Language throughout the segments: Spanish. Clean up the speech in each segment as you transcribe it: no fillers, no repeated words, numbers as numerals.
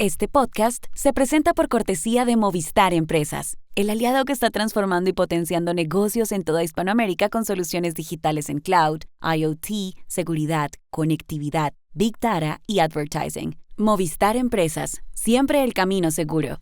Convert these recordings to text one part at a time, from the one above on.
Este podcast se presenta por cortesía de Movistar Empresas, el aliado que está transformando y potenciando negocios en toda Hispanoamérica con soluciones digitales en cloud, IoT, seguridad, conectividad, Big Data y advertising. Movistar Empresas, siempre el camino seguro.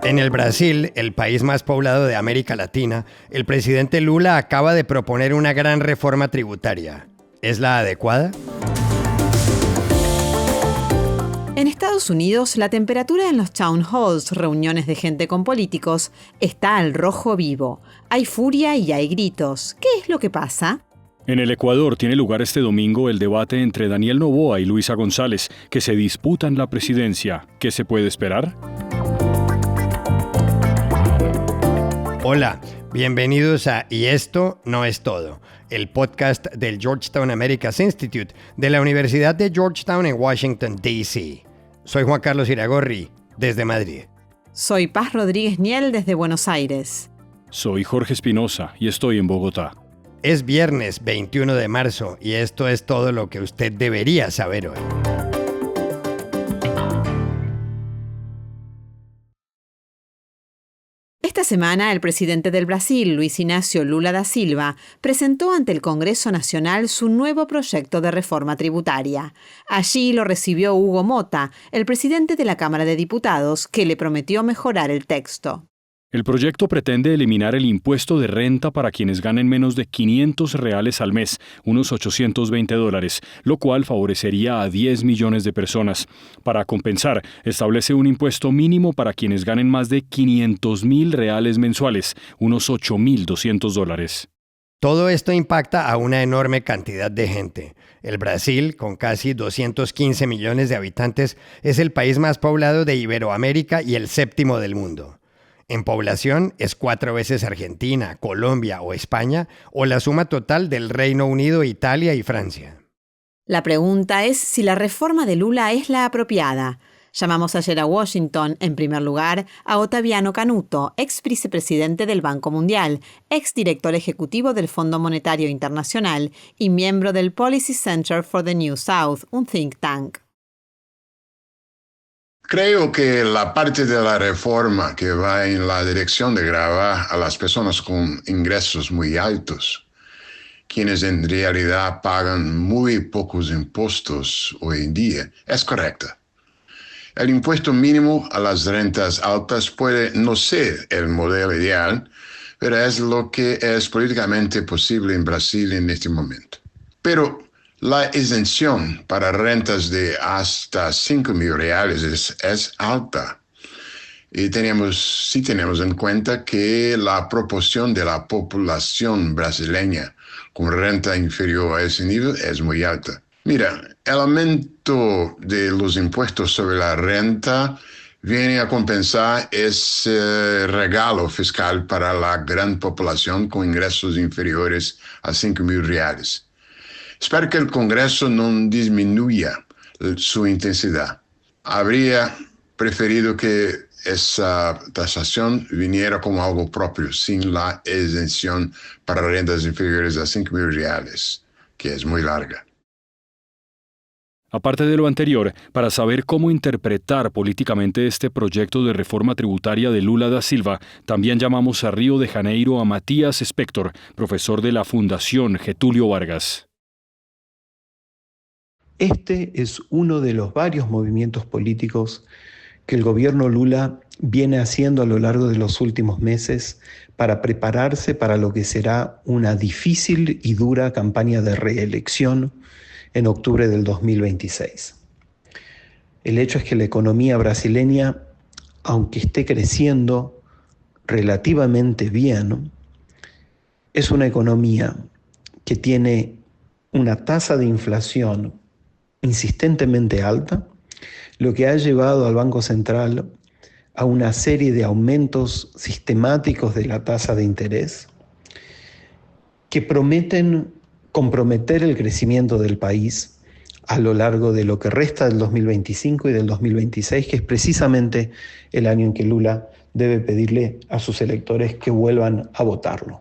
En el Brasil, el país más poblado de América Latina, el presidente Lula acaba de proponer una gran reforma tributaria. ¿Es la adecuada? En Estados Unidos, la temperatura en los town halls, reuniones de gente con políticos, está al rojo vivo. Hay furia y hay gritos. ¿Qué es lo que pasa? En el Ecuador tiene lugar este domingo el debate entre Daniel Noboa y Luisa González, que se disputan la presidencia. ¿Qué se puede esperar? Hola, bienvenidos a Y esto no es todo, el podcast del Georgetown Americas Institute de la Universidad de Georgetown en Washington, D.C. Soy Juan Carlos Iragorri, desde Madrid. Soy Paz Rodríguez Niel, desde Buenos Aires. Soy Jorge Espinosa y estoy en Bogotá. Es viernes 21 de marzo y esto es todo lo que usted debería saber hoy. Esta semana, el presidente del Brasil, Luiz Inácio Lula da Silva, presentó ante el Congreso Nacional su nuevo proyecto de reforma tributaria. Allí lo recibió Hugo Mota, el presidente de la Cámara de Diputados, que le prometió mejorar el texto. El proyecto pretende eliminar el impuesto de renta para quienes ganen menos de $500 al mes, unos $820, lo cual favorecería a 10 millones de personas. Para compensar, establece un impuesto mínimo para quienes ganen más de $500.000 mensuales, unos $8.200. Todo esto impacta a una enorme cantidad de gente. El Brasil, con casi 215 millones de habitantes, es el país más poblado de Iberoamérica y el séptimo del mundo. En población es 4 veces Argentina, Colombia o España, o la suma total del Reino Unido, Italia y Francia. La pregunta es si la reforma de Lula es la apropiada. Llamamos ayer a Washington, en primer lugar, a Ottaviano Canuto, ex vicepresidente del Banco Mundial, ex director ejecutivo del Fondo Monetario Internacional y miembro del Policy Center for the New South, un think tank. Creo que la parte de la reforma que va en la dirección de gravar a las personas con ingresos muy altos, quienes en realidad pagan muy pocos impuestos hoy en día, es correcta. El impuesto mínimo a las rentas altas puede no ser el modelo ideal, pero es lo que es políticamente posible en Brasil en este momento. Pero la exención para rentas de hasta R$5.000 es alta. Y si tenemos en cuenta que la proporción de la población brasileña con renta inferior a ese nivel es muy alta. Mira, el aumento de los impuestos sobre la renta viene a compensar ese regalo fiscal para la gran población con ingresos inferiores a R$5.000. Espero que el Congreso no disminuya su intensidad. Habría preferido que esa tasación viniera como algo propio, sin la exención para rentas inferiores a R$5.000, que es muy larga. Aparte de lo anterior, para saber cómo interpretar políticamente este proyecto de reforma tributaria de Lula da Silva, también llamamos a Río de Janeiro a Matías Spector, profesor de la Fundación Getúlio Vargas. Este es uno de los varios movimientos políticos que el gobierno Lula viene haciendo a lo largo de los últimos meses para prepararse para lo que será una difícil y dura campaña de reelección en octubre del 2026. El hecho es que la economía brasileña, aunque esté creciendo relativamente bien, es una economía que tiene una tasa de inflación insistentemente alta, lo que ha llevado al Banco Central a una serie de aumentos sistemáticos de la tasa de interés que prometen comprometer el crecimiento del país a lo largo de lo que resta del 2025 y del 2026, que es precisamente el año en que Lula debe pedirle a sus electores que vuelvan a votarlo.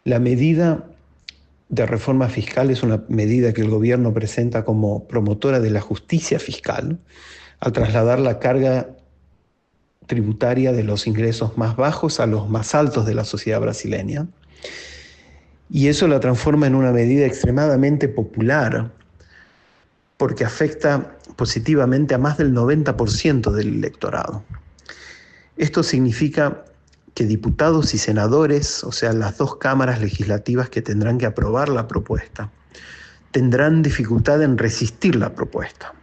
La medida de reforma fiscal es una medida que el gobierno presenta como promotora de la justicia fiscal al trasladar la carga tributaria de los ingresos más bajos a los más altos de la sociedad brasileña. Y eso la transforma en una medida extremadamente popular porque afecta positivamente a más del 90% del electorado. Esto significa que diputados y senadores, o sea, las dos cámaras legislativas que tendrán que aprobar la propuesta, tendrán dificultad en resistir la propuesta.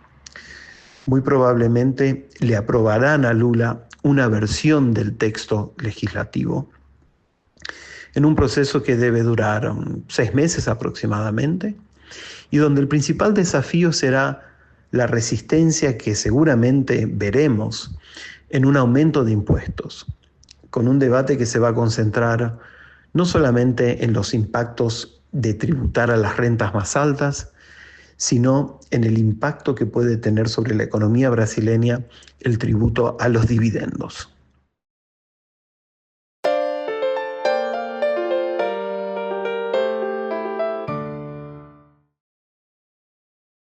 Muy probablemente le aprobarán a Lula una versión del texto legislativo en un proceso que debe durar 6 meses aproximadamente y donde el principal desafío será la resistencia que seguramente veremos en un aumento de impuestos, con un debate que se va a concentrar no solamente en los impactos de tributar a las rentas más altas, sino en el impacto que puede tener sobre la economía brasileña el tributo a los dividendos.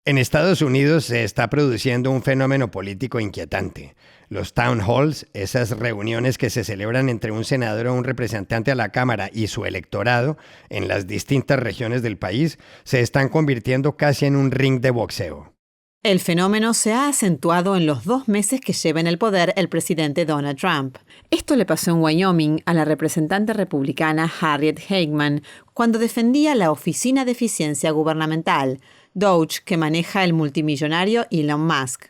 En Estados Unidos se está produciendo un fenómeno político inquietante. Los town halls, esas reuniones que se celebran entre un senador o un representante a la Cámara y su electorado en las distintas regiones del país, se están convirtiendo casi en un ring de boxeo. El fenómeno se ha acentuado en los 2 meses que lleva en el poder el presidente Donald Trump. Esto le pasó en Wyoming a la representante republicana Harriet Hageman cuando defendía la Oficina de Eficiencia Gubernamental, DOGE, que maneja el multimillonario Elon Musk.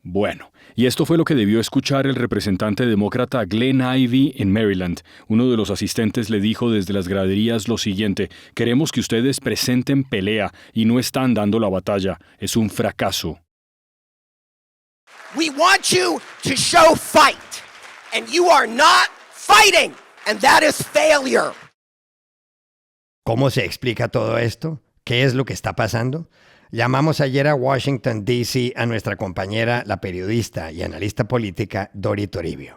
Bueno, y esto fue lo que debió escuchar el representante demócrata Glenn Ivey en Maryland. Uno de los asistentes le dijo desde las graderías lo siguiente: queremos que ustedes presenten pelea y no están dando la batalla. Es un fracaso. We want you to show fight, and you are not fighting, and that is failure. ¿Cómo se explica todo esto? ¿Qué es lo que está pasando? Llamamos ayer a Washington, D.C. a nuestra compañera, la periodista y analista política Dori Toribio.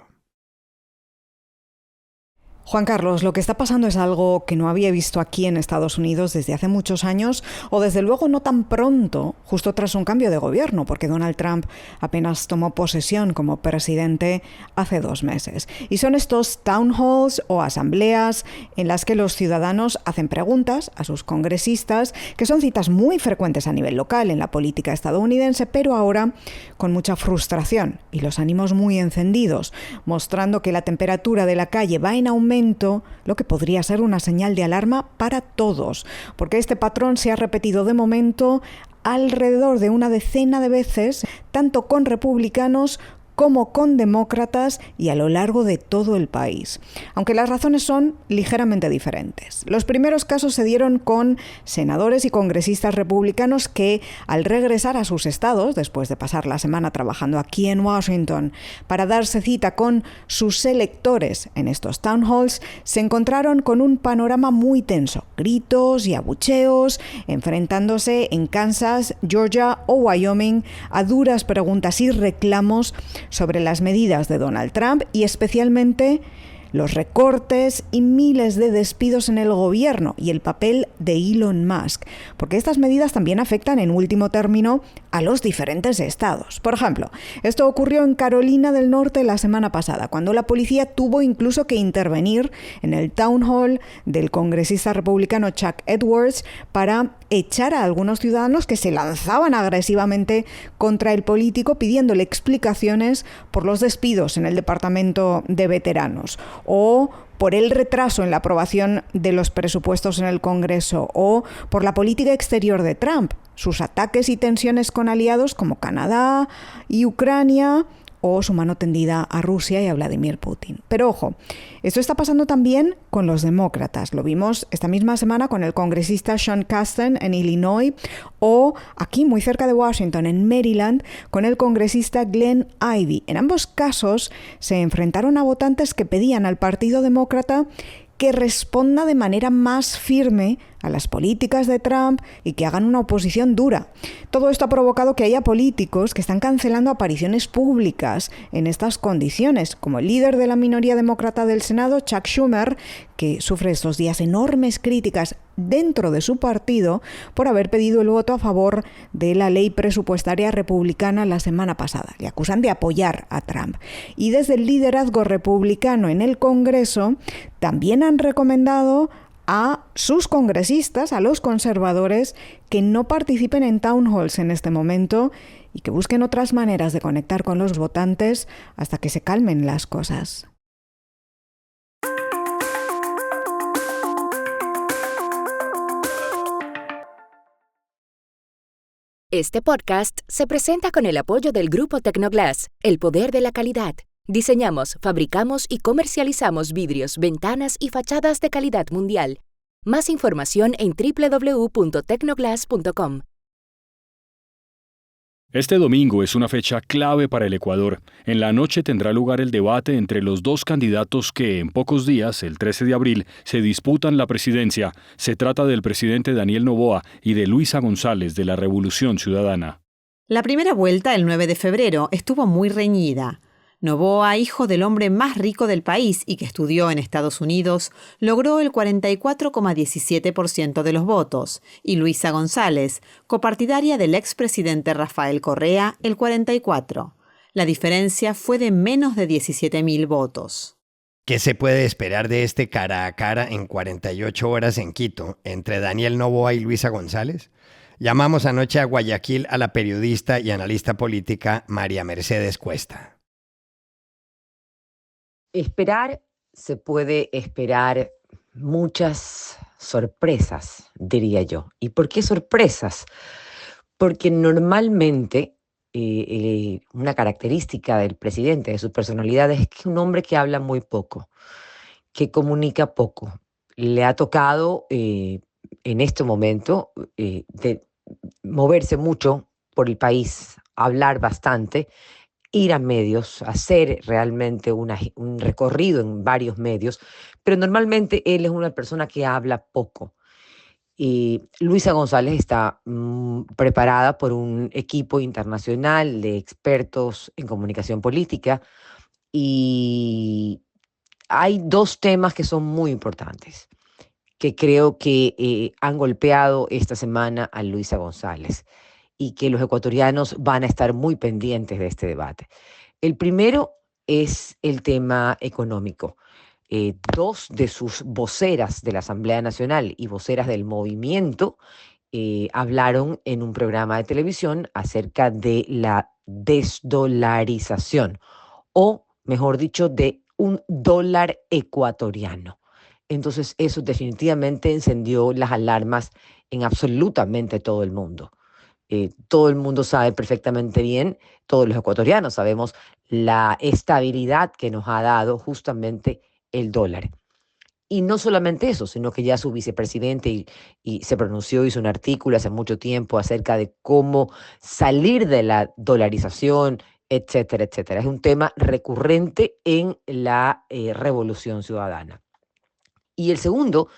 Juan Carlos, lo que está pasando es algo que no había visto aquí en Estados Unidos desde hace muchos años, o desde luego no tan pronto, justo tras un cambio de gobierno, porque Donald Trump apenas tomó posesión como presidente hace 2 meses. Y son estos town halls o asambleas en las que los ciudadanos hacen preguntas a sus congresistas, que son citas muy frecuentes a nivel local en la política estadounidense, pero ahora con mucha frustración y los ánimos muy encendidos, mostrando que la temperatura de la calle va en aumento, lo que podría ser una señal de alarma para todos, porque este patrón se ha repetido de momento alrededor de una decena de veces, tanto con republicanos como con demócratas y a lo largo de todo el país, aunque las razones son ligeramente diferentes. Los primeros casos se dieron con senadores y congresistas republicanos que, al regresar a sus estados, después de pasar la semana trabajando aquí en Washington, para darse cita con sus electores en estos town halls, se encontraron con un panorama muy tenso, gritos y abucheos, enfrentándose en Kansas, Georgia o Wyoming a duras preguntas y reclamos sobre las medidas de Donald Trump y especialmente los recortes y miles de despidos en el gobierno y el papel de Elon Musk, porque estas medidas también afectan en último término a los diferentes estados. Por ejemplo, esto ocurrió en Carolina del Norte la semana pasada, cuando la policía tuvo incluso que intervenir en el town hall del congresista republicano Chuck Edwards para echar a algunos ciudadanos que se lanzaban agresivamente contra el político pidiéndole explicaciones por los despidos en el departamento de veteranos, o por el retraso en la aprobación de los presupuestos en el Congreso, o por la política exterior de Trump, sus ataques y tensiones con aliados como Canadá y Ucrania, o su mano tendida a Rusia y a Vladimir Putin. Pero ojo, esto está pasando también con los demócratas. Lo vimos esta misma semana con el congresista Sean Casten en Illinois, o aquí muy cerca de Washington, en Maryland, con el congresista Glenn Ivey. En ambos casos se enfrentaron a votantes que pedían al Partido Demócrata que responda de manera más firme a las políticas de Trump y que hagan una oposición dura. Todo esto ha provocado que haya políticos que están cancelando apariciones públicas en estas condiciones, como el líder de la minoría demócrata del Senado, Chuck Schumer, que sufre estos días enormes críticas dentro de su partido por haber pedido el voto a favor de la ley presupuestaria republicana la semana pasada. Le acusan de apoyar a Trump. Y desde el liderazgo republicano en el Congreso también han recomendado a sus congresistas, a los conservadores, que no participen en town halls en este momento y que busquen otras maneras de conectar con los votantes hasta que se calmen las cosas. Este podcast se presenta con el apoyo del Grupo Tecnoglass, el poder de la calidad. Diseñamos, fabricamos y comercializamos vidrios, ventanas y fachadas de calidad mundial. Más información en www.tecnoglass.com. Este domingo es una fecha clave para el Ecuador. En la noche tendrá lugar el debate entre los dos candidatos que en pocos días, el 13 de abril, se disputan la presidencia. Se trata del presidente Daniel Noboa y de Luisa González de la Revolución Ciudadana. La primera vuelta, el 9 de febrero, estuvo muy reñida. Noboa, hijo del hombre más rico del país y que estudió en Estados Unidos, logró el 44,17% de los votos, y Luisa González, copartidaria del expresidente Rafael Correa, el 44%. La diferencia fue de menos de 17.000 votos. ¿Qué se puede esperar de este cara a cara en 48 horas en Quito entre Daniel Noboa y Luisa González? Llamamos anoche a Guayaquil a la periodista y analista política María Mercedes Cuesta. Se puede esperar muchas sorpresas, diría yo. ¿Y por qué sorpresas? Porque normalmente una característica del presidente, de su personalidad, es que es un hombre que habla muy poco, que comunica poco. Le ha tocado en este momento de moverse mucho por el país, hablar bastante, ir a medios, hacer realmente un recorrido en varios medios, pero normalmente él es una persona que habla poco. Y Luisa González está preparada por un equipo internacional de expertos en comunicación política y hay dos temas que son muy importantes que creo que han golpeado esta semana a Luisa González y que los ecuatorianos van a estar muy pendientes de este debate. El primero es el tema económico. Dos de sus voceras de la Asamblea Nacional y voceras del movimiento hablaron en un programa de televisión acerca de la desdolarización, o mejor dicho, de un dólar ecuatoriano. Entonces eso definitivamente encendió las alarmas en absolutamente todo el mundo. Todo el mundo sabe perfectamente bien, todos los ecuatorianos sabemos la estabilidad que nos ha dado justamente el dólar. Y no solamente eso, sino que ya su vicepresidente y se pronunció, hizo un artículo hace mucho tiempo acerca de cómo salir de la dolarización, etcétera, etcétera. Es un tema recurrente en la Revolución Ciudadana. Y el segundo,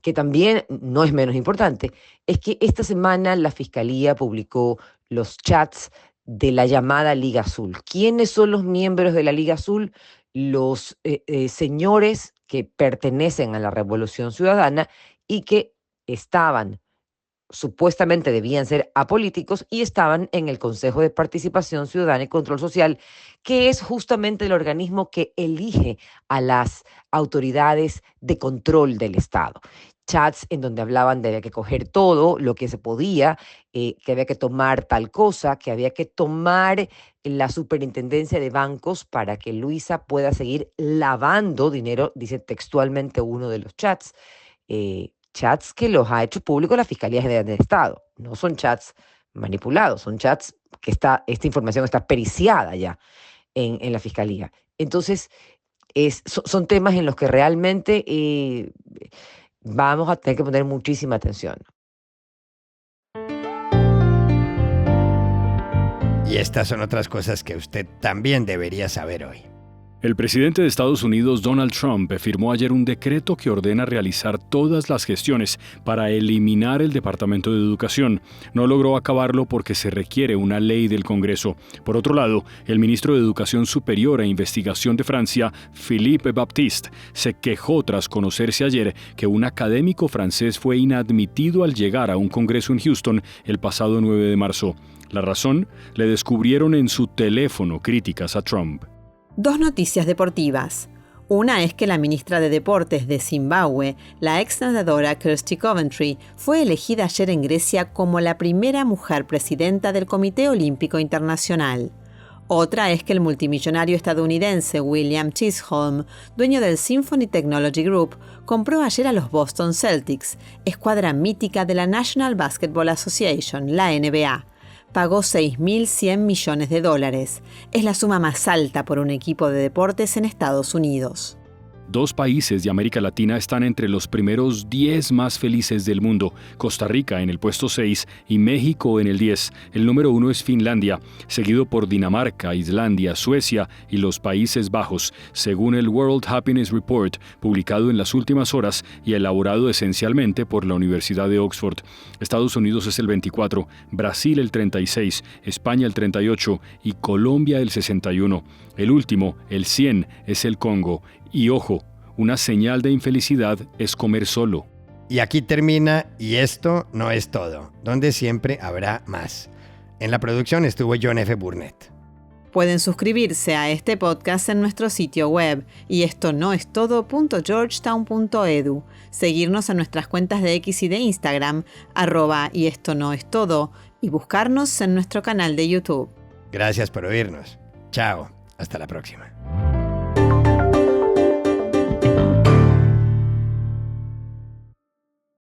que también no es menos importante, es que esta semana la Fiscalía publicó los chats de la llamada Liga Azul. ¿Quiénes son los miembros de la Liga Azul? Los señores que pertenecen a la Revolución Ciudadana y que supuestamente debían ser apolíticos y estaban en el Consejo de Participación Ciudadana y Control Social, que es justamente el organismo que elige a las autoridades de control del Estado. Chats en donde hablaban de que había que coger todo lo que se podía, que había que tomar tal cosa, que había que tomar la superintendencia de bancos para que Luisa pueda seguir lavando dinero, dice textualmente uno de los chats. Chats que los ha hecho público la Fiscalía General del Estado. No son chats manipulados, son chats que esta información está periciada ya en la Fiscalía. Entonces, son temas en los que realmente vamos a tener que poner muchísima atención. Y estas son otras cosas que usted también debería saber hoy. El presidente de Estados Unidos, Donald Trump, firmó ayer un decreto que ordena realizar todas las gestiones para eliminar el Departamento de Educación. No logró acabarlo porque se requiere una ley del Congreso. Por otro lado, el ministro de Educación Superior e Investigación de Francia, Philippe Baptiste, se quejó tras conocerse ayer que un académico francés fue inadmitido al llegar a un congreso en Houston el pasado 9 de marzo. La razón, le descubrieron en su teléfono críticas a Trump. Dos noticias deportivas. Una es que la ministra de Deportes de Zimbabue, la ex nadadora Kirsty Coventry, fue elegida ayer en Grecia como la primera mujer presidenta del Comité Olímpico Internacional. Otra es que el multimillonario estadounidense William Chisholm, dueño del Symphony Technology Group, compró ayer a los Boston Celtics, escuadra mítica de la National Basketball Association, la NBA. Pagó $6.100 millones. Es la suma más alta por un equipo de deportes en Estados Unidos. Dos países de América Latina están entre los primeros 10 más felices del mundo. Costa Rica en el puesto 6 y México en el 10. El número 1 es Finlandia, seguido por Dinamarca, Islandia, Suecia y los Países Bajos, según el World Happiness Report, publicado en las últimas horas y elaborado esencialmente por la Universidad de Oxford. Estados Unidos es el 24, Brasil el 36, España el 38 y Colombia el 61. El último, el 100, es el Congo. Y ojo, una señal de infelicidad es comer solo. Y aquí termina Y esto no es todo, donde siempre habrá más. En la producción estuvo John F. Burnett. Pueden suscribirse a este podcast en nuestro sitio web y esto no es todo.georgetown.edu, seguirnos en nuestras cuentas de X y de Instagram, @y esto no es todo, y buscarnos en nuestro canal de YouTube. Gracias por oírnos. Chao, hasta la próxima.